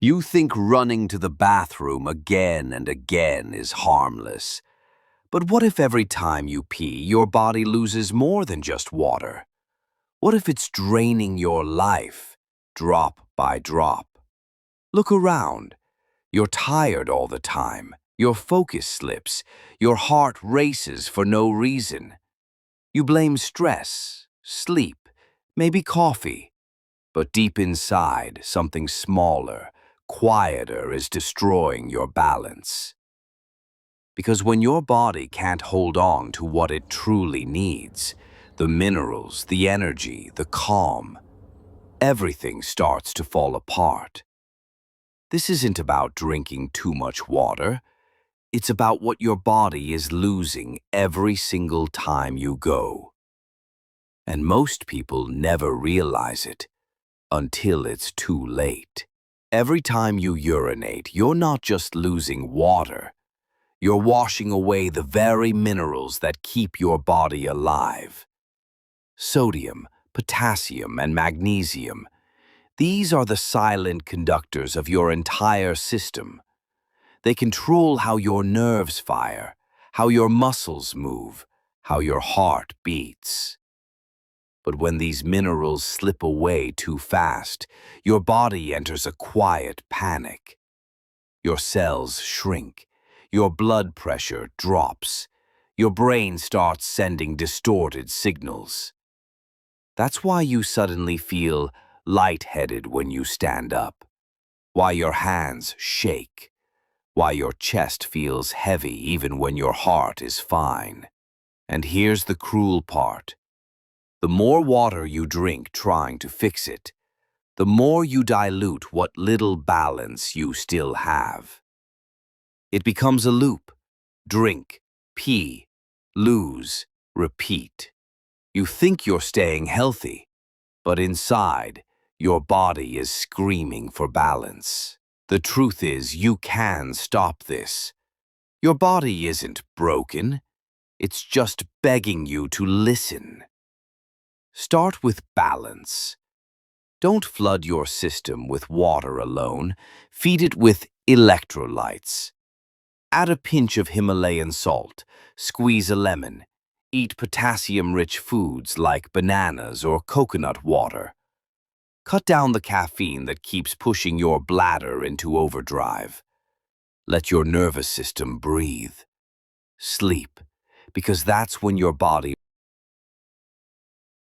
You think running to the bathroom again and again is harmless. But what if every time you pee, your body loses more than just water? What if it's draining your life, drop by drop? Look around. You're tired all the time. Your focus slips. Your heart races for no reason. You blame stress, sleep, maybe coffee. But deep inside, something smaller, quieter is destroying your balance. Because when your body can't hold on to what it truly needs, the minerals, the energy, the calm, everything starts to fall apart. This isn't about drinking too much water. It's about what your body is losing every single time you go. And most people never realize it until it's too late. Every time you urinate, you're not just losing water. You're washing away the very minerals that keep your body alive. Sodium, potassium, and magnesium. These are the silent conductors of your entire system. They control how your nerves fire, how your muscles move, how your heart beats. But when these minerals slip away too fast, your body enters a quiet panic. Your cells shrink, your blood pressure drops, your brain starts sending distorted signals. That's why you suddenly feel lightheaded when you stand up, why your hands shake, why your chest feels heavy even when your heart is fine. And here's the cruel part. The more water you drink trying to fix it, the more you dilute what little balance you still have. It becomes a loop. Drink, pee, lose, repeat. You think you're staying healthy, but inside, your body is screaming for balance. The truth is, you can stop this. Your body isn't broken. It's just begging you to listen. Start with balance. Don't flood your system with water alone. Feed it with electrolytes. Add a pinch of Himalayan salt. Squeeze a lemon. Eat potassium-rich foods like bananas or coconut water. Cut down the caffeine that keeps pushing your bladder into overdrive. Let your nervous system breathe. Sleep, because that's when your body